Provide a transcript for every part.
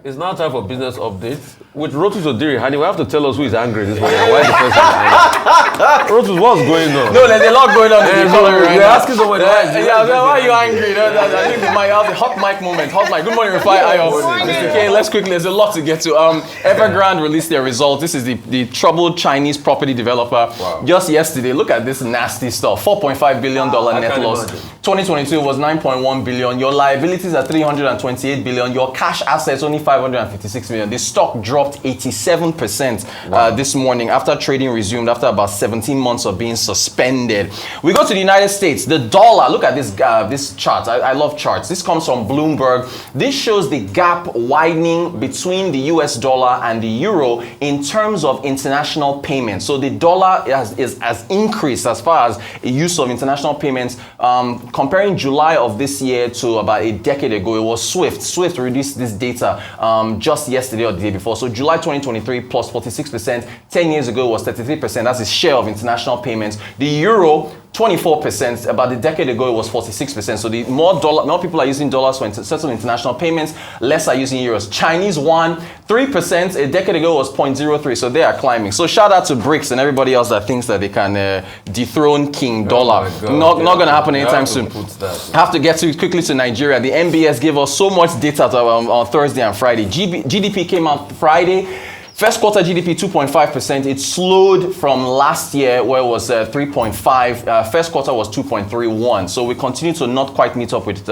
It's now time for business updates. With Rotus Oddiri, honey, we have to tell us who is angry this morning. Why the person is angry? Rotus, what's going on? No, there's a lot going on in the economy right now. Asking someone, why are you angry? I think the hot mic moment. Hot mic. Good morning, Rufai Ayo. Okay, let's quickly. There's a lot to get to. Evergrande released their results. This is the troubled Chinese property developer. Wow. Just yesterday, look at this nasty stuff. $4.5 billion net loss. 2022 was 9.1 billion. Your liabilities are 328 billion. Your cash assets only 556 million. The stock dropped 87% this morning after trading resumed after about 17 months of being suspended. We go to the United States. The dollar. Look at this chart. I love charts. This comes from Bloomberg. This shows the gap widening between the US dollar and the euro in terms of international payments. So the dollar has increased as far as use of international payments. Comparing July of this year to about a decade ago, it was Swift. Swift released this data just yesterday or the day before. So July 2023 plus 46%. 10 years ago it was 33%. That's the share of international payments. The euro, 24%. About a decade ago, it was 46%. So the more people are using dollars for settle international payments, less are using euros. Chinese yuan, 3%. A decade ago, it was 0.03. So they are climbing. So shout out to BRICS and everybody else that thinks that they can dethrone King Dollar. Not going to happen anytime soon. Have to get quickly to Nigeria. The MBS gave us so much data on Thursday and Friday. GDP came out Friday. First quarter GDP 2.5%. It slowed from last year where it was 3.5. First quarter was 2.31. So we continue to not quite meet up with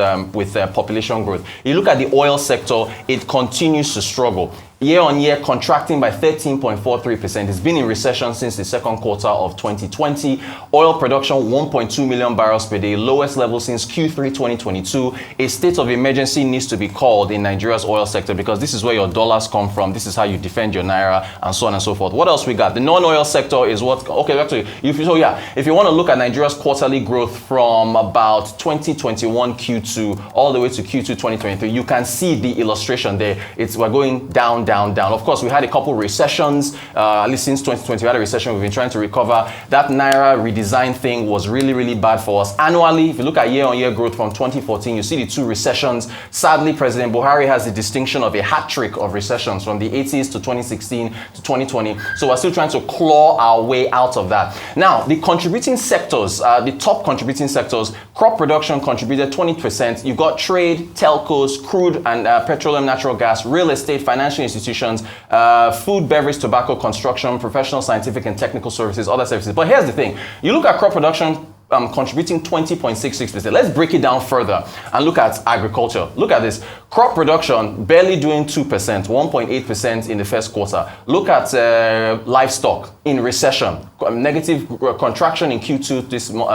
population growth. You look at the oil sector, it continues to struggle. Year on year, contracting by 13.43%. It's been in recession since the second quarter of 2020. Oil production 1.2 million barrels per day, lowest level since Q3 2022. A state of emergency needs to be called in Nigeria's oil sector because this is where your dollars come from. This is how you defend your naira and so on and so forth. What else we got? The non-oil sector is what? Okay, actually, if you want to look at Nigeria's quarterly growth from about 2021 Q2 all the way to Q2 2023, you can see the illustration there. We're going down. Of course, we had a couple recessions. At least since 2020, we had a recession. We've been trying to recover. That Naira redesign thing was really, really bad for us. Annually, if you look at year-on-year growth from 2014, you see the two recessions. Sadly, President Buhari has the distinction of a hat trick of recessions from the 80s to 2016 to 2020. So we're still trying to claw our way out of that. Now, the contributing sectors, the top contributing sectors, crop production contributed 20%. You've got trade, telcos, crude and petroleum, natural gas, real estate, financial institutions, food, beverage, tobacco, construction, professional, scientific, and technical services, other services. But here's the thing. You look at crop production contributing 20.66%. Let's break it down further and look at agriculture. Look at this. Crop production barely doing 2%, 1.8% in the first quarter. Look at livestock in recession. Negative contraction in Q2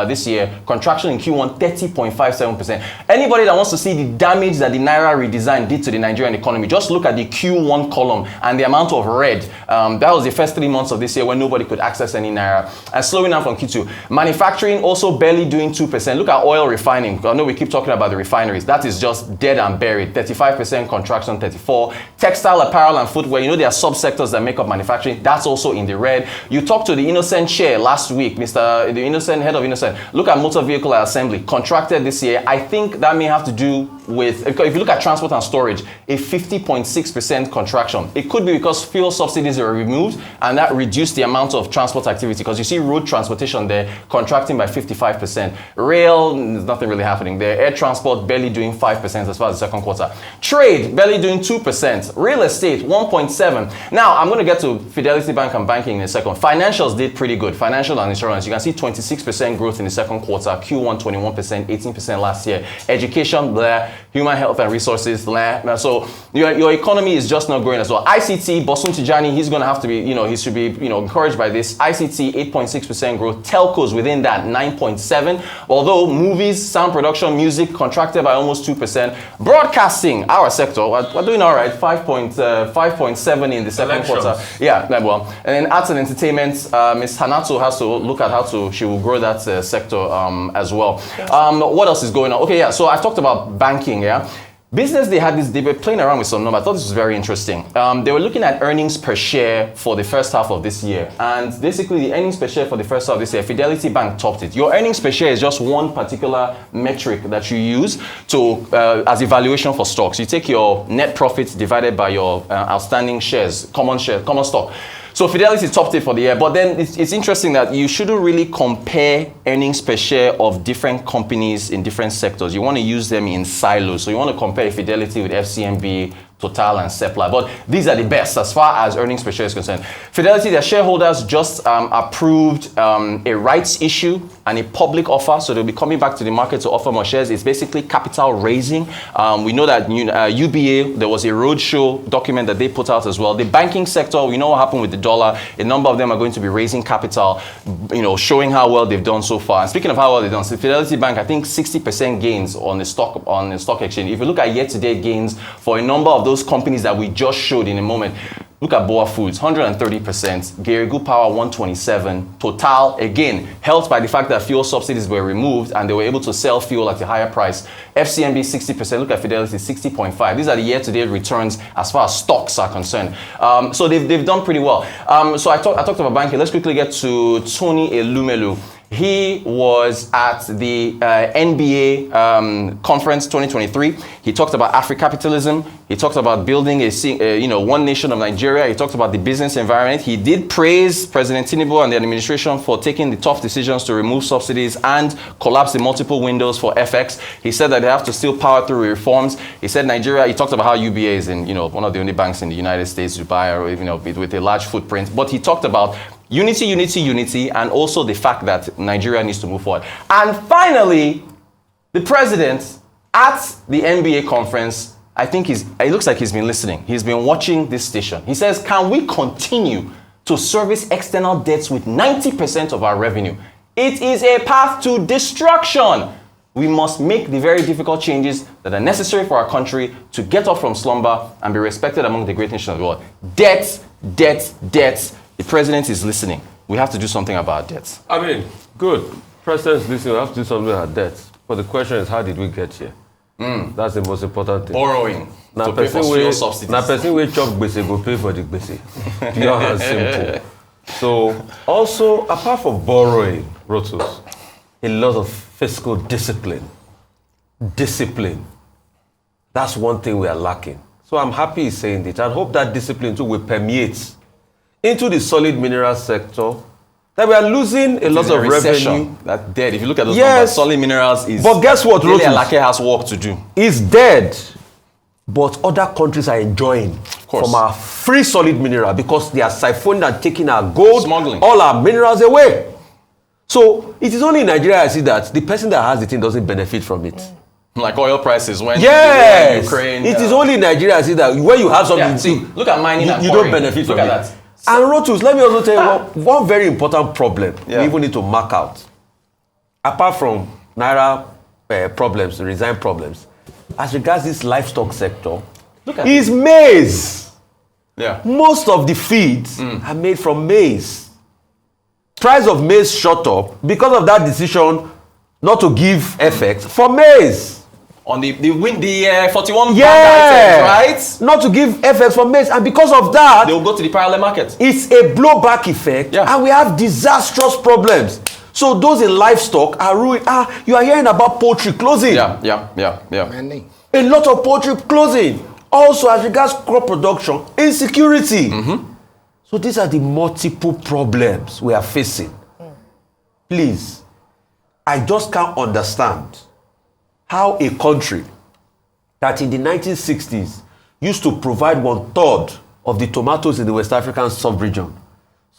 this year. Contraction in Q1, 30.57%. Anybody that wants to see the damage that the Naira redesign did to the Nigerian economy, just look at the Q1 column and the amount of red. That was the first 3 months of this year when nobody could access any Naira. And slowing down from Q2. Manufacturing also barely doing 2%. Look at oil refining. I know we keep talking about the refineries. That is just dead and buried. 35% contraction, 34%. Textile, apparel, and footwear. You know there are subsectors that make up manufacturing. That's also in the red. You talked to the Innocent chair last week, the Innocent, head of Innocent. Look at motor vehicle assembly. Contracted this year. I think that may have to do with, if you look at transport and storage, a 50.6% contraction. It could be because fuel subsidies were removed and that reduced the amount of transport activity because you see road transportation there contracting by 55%. Rail, there's nothing really happening there. Air transport barely doing 5% as far as the second quarter. Trade barely doing 2%. Real estate 1.7%. Now I'm going to get to Fidelity Bank and banking in a second. Financials did pretty good. Financial and insurance. You can see 26% growth in the second quarter. Q1 21%, 18% last year. Education there. Human health and resources. So your economy is just not growing as well. ICT, Bosun Tijani, he's going to have to be, he should be, encouraged by this. ICT, 8.6% growth. Telcos within that, 9.7%. Although movies, sound production, music contracted by almost 2%. Broadcasting, our sector, we're doing all right. 5.7% in the second quarter. Yeah, well. And then arts and entertainment, Ms. Hanato has to look at how she will grow that sector as well. What else is going on? Okay, yeah. So I talked about banking. Yeah, Business, they were playing around with some numbers. I thought this was very interesting. They were looking at earnings per share for the first half of this year. And basically, the earnings per share for the first half of this year, Fidelity Bank topped it. Your earnings per share is just one particular metric that you use to as evaluation for stocks. You take your net profits divided by your outstanding shares, common stock. So Fidelity topped it for the year, but then it's interesting that you shouldn't really compare earnings per share of different companies in different sectors. You want to use them in silos. So you want to compare Fidelity with FCMB, Total, and Seplat. But these are the best as far as earnings per share is concerned. Fidelity, their shareholders just approved a rights issue and a public offer. So they'll be coming back to the market to offer more shares. It's basically capital raising. We know that UBA, there was a roadshow document that they put out as well. The banking sector, we know what happened with the dollar. A number of them are going to be raising capital, showing how well they've done so far. And speaking of how well they've done, so Fidelity Bank, I think 60% gains on the stock exchange. If you look at year-to-date gains for a number of those companies that we just showed in a moment, look at Boa Foods, 130%, Geregu Power, 127%, Total, again, helped by the fact that fuel subsidies were removed and they were able to sell fuel at a higher price. FCMB, 60%, look at Fidelity, 60.5%. These are the year-to-date returns as far as stocks are concerned. So they've done pretty well. So I talked about banking. Let's quickly get to Tony Elumelu. He was at the NBA conference 2023. He talked about Afrocapitalism. He talked about building one nation of Nigeria. He talked about the business environment. He did praise President Tinubu and the administration for taking the tough decisions to remove subsidies and collapse the multiple windows for FX. He said that they have to still power through reforms. He said Nigeria. He talked about how UBA is one of the only banks in the United States, Dubai, with a large footprint. But he talked about unity, and also the fact that Nigeria needs to move forward. And finally, the president at the NBA conference, I think it looks like he's been listening. He's been watching this station. He says, can we continue to service external debts with 90% of our revenue? It is a path to destruction. We must make the very difficult changes that are necessary for our country to get up from slumber and be respected among the great nations of the world. Debts. The president is listening. We have to do something about debts. I mean, good. President's listening. We have to do something about debts. But the question is, how did we get here? That's the most important thing. Borrowing to pay for fuel subsidies. Now, person will chop gbese go pay for the gbese. Pure and simple. So, also, apart from borrowing, Rotus, a lot of fiscal discipline. That's one thing we are lacking. So I'm happy he's saying it. I hope that discipline too will permeate into the solid mineral sector, that we are losing a lot of revenue. That's dead. If you look at those numbers, solid minerals is... But guess what, Rotus? Alake has work to do. It's dead. But other countries are enjoying from our free solid mineral because they are siphoning and taking our gold, smuggling all our minerals away. So it is only in Nigeria I see that the person that has the thing doesn't benefit from it. Like oil prices when Ukraine. It is only in Nigeria I see that when you have something, look at mining and you don't benefit from it. That. And Rotus, let me also tell you one very important problem we even need to mark out. Apart from Naira problems, resign problems, as regards this livestock sector, is maize. Yeah. Most of the feeds are made from maize. Price of maize shot up because of that decision not to give FX for maize. On the 41 items, right? Not to give FX for maize, and because of that, they will go to the parallel market. It's a blowback effect, and we have disastrous problems. So those in livestock are ruined. You are hearing about poultry closing. Yeah. A lot of poultry closing. Also, as regards crop production, insecurity. So these are the multiple problems we are facing. Please, I just can't understand how a country that in the 1960s used to provide 1/3 of the tomatoes in the West African sub-region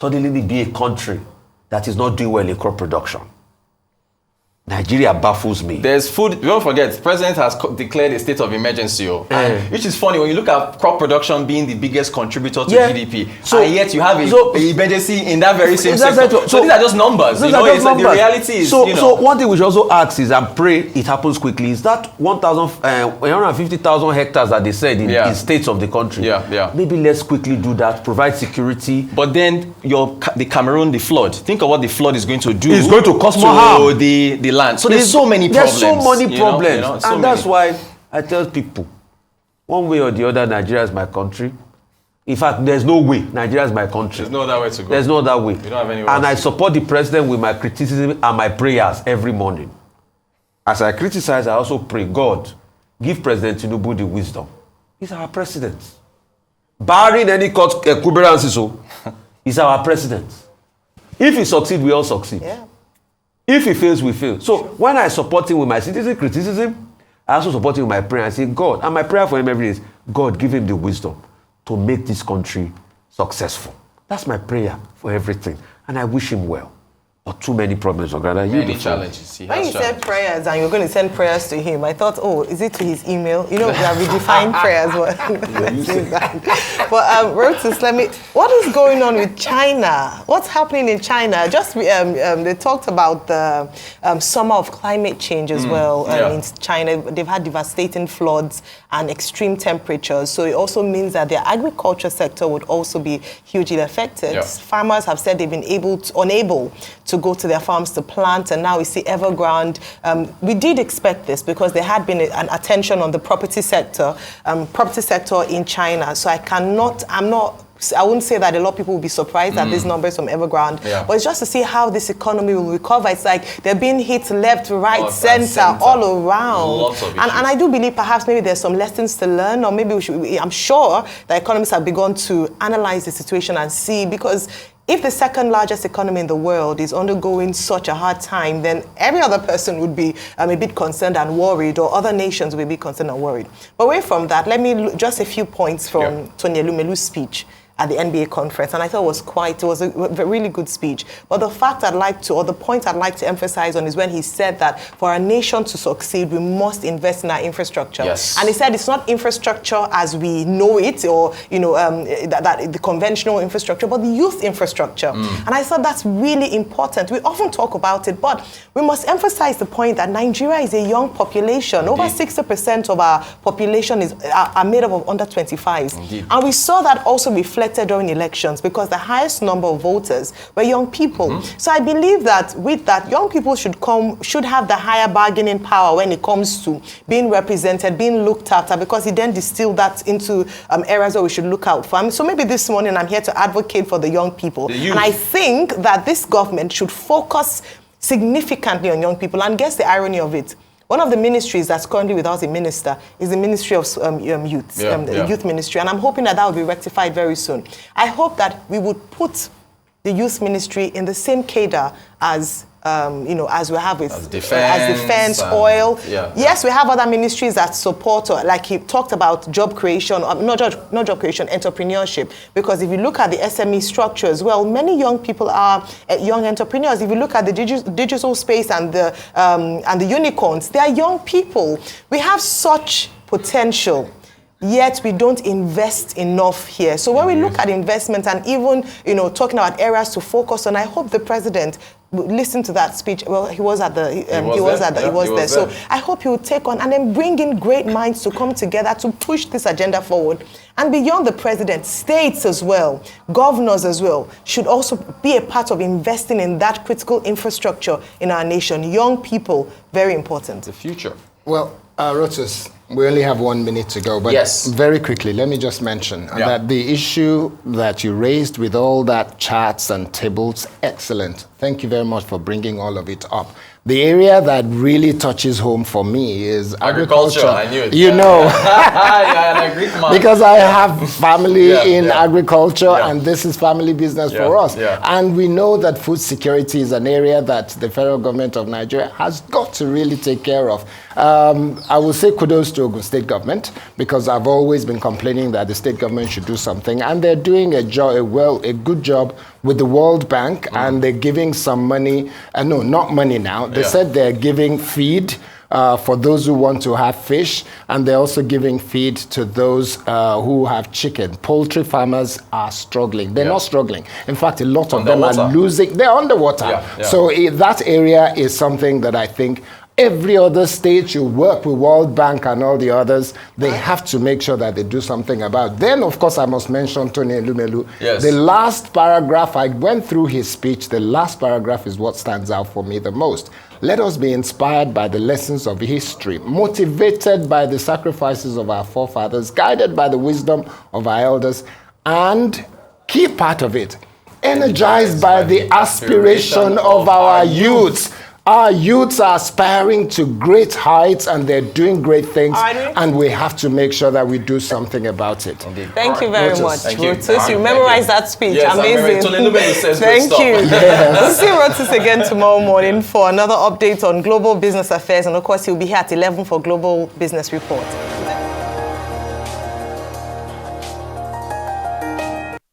suddenly be a country that is not doing well in crop production. Nigeria baffles me. There's food. Don't forget, the president has declared a state of emergency, which is funny when you look at crop production being the biggest contributor to GDP, and yet you have a emergency in that very same sector. So these are just numbers. The reality is. So one thing we should also ask is, and pray it happens quickly, is that 150,000 hectares that they said in states of the country. Maybe let's quickly do that. Provide security. But then the Cameroon, the flood. Think of what the flood is going to do. It's going to cause more harm. The land. So there's so many problems. And that's why I tell people, One way or the other, Nigeria is my country. In fact, there's no way Nigeria is my country. There's no other way to go. There's no other way. You don't have anywhere and I else. support the president with my criticism and my prayers every morning. As I criticize, I also pray, God, give President Tinubu the wisdom. He's our president. Barring any court equivalences, he's our president. If he succeeds, we all succeed. Yeah. If he fails, we fail. So when I support him with my citizen criticism, I also support him with my prayer and say, God, and my prayer for him every day is, God, give him the wisdom to make this country successful. That's my prayer for everything. And I wish him well. But too many problems on ground. Many challenges. When you said prayers and you're going to send prayers to him, I thought, oh, is it to his email? You know, we have redefined prayers. But Rotus, what is going on with China? What's happening in China? Just they talked about the summer of climate change as well in China. They've had devastating floods and extreme temperatures. So it also means that their agriculture sector would also be hugely affected. Yeah. Farmers have said they've been unable to go to their farms to plant, and now we see Evergrande. We did expect this because there had been an attention on the property sector in China. So I wouldn't say that a lot of people will be surprised at these numbers from Evergrande, but it's just to see how this economy will recover. It's like they're being hit left, right, center, all around. Lots of issues. And I do believe perhaps maybe there's some lessons to learn, or maybe I'm sure the economists have begun to analyze the situation and see, because if the second largest economy in the world is undergoing such a hard time, then every other person would be a bit concerned and worried, or other nations will be concerned and worried. But away from that, let me just a few points from Tony Elumelu's speech at the NBA conference, and I thought it was a really good speech. But the point I'd like to emphasize on is when he said that for our nation to succeed, we must invest in our infrastructure. Yes. And he said it's not infrastructure as we know it, or that the conventional infrastructure, but the youth infrastructure. And I thought that's really important. We often talk about it, but we must emphasize the point that Nigeria is a young population. Indeed. Over 60% of our population are made up of under 25s. Indeed. And we saw that also reflected during elections, because the highest number of voters were young people. So I believe that with that, young people should have the higher bargaining power when it comes to being represented, being looked after, because he then distilled that into areas where we should look out for. So maybe this morning I'm here to advocate for the young people. And I think that this government should focus significantly on young people. And guess the irony of it? One of the ministries that's currently without a minister is the Ministry of Youth, the Youth Ministry, and I'm hoping that will be rectified very soon. I hope that we would put the Youth Ministry in the same cadre as as we have with defense, oil. Yes, we have other ministries that support, like he talked about job creation, not job creation, entrepreneurship. Because if you look at the SME structure as well, many young people are young entrepreneurs. If you look at the digital space and the unicorns, they are young people. We have such potential, yet we don't invest enough here. So when we look at investment and even talking about areas to focus on, I hope the president listen to that speech. Well, he was there. So I hope he will take on and then bring in great minds to come together to push this agenda forward. And beyond the president, states as well, governors as well, should also be a part of investing in that critical infrastructure in our nation. Young people, very important. The future. Well, Rotus, we only have 1 minute to go, but very quickly, let me just mention that the issue that you raised with all that charts and tables, excellent. Thank you very much for bringing all of it up. The area that really touches home for me is agriculture. I knew it. Because I have family in agriculture, and this is family business for us. And we know that food security is an area that the federal government of Nigeria has got to really take care of. I will say kudos to Ogun State government, because I've always been complaining that the state government should do something, and they're doing a good job with the World Bank, and they're giving some money. No, not money now. They said they're giving feed for those who want to have fish, and they're also giving feed to those who have chicken. Poultry farmers are struggling. They're not struggling. In fact, a lot of them are losing. They're underwater. So that area is something that I think every other state, you work with World Bank and all the others, they have to make sure that they do something about it. Then, of course, I must mention Tony Elumelu. Yes. The last paragraph, I went through his speech, the last paragraph is what stands out for me the most. Let us be inspired by the lessons of history, motivated by the sacrifices of our forefathers, guided by the wisdom of our elders, and key part of it, energized by the aspiration of our youths. Our youths are aspiring to great heights and they're doing great things, and we have to make sure that we do something about it. Indeed. Thank you very much, Rotus. You Thank memorized that speech. Yes, amazing. Thank you. We'll see Rotus again tomorrow morning for another update on global business affairs, and of course he'll be here at 11 for Global Business Report.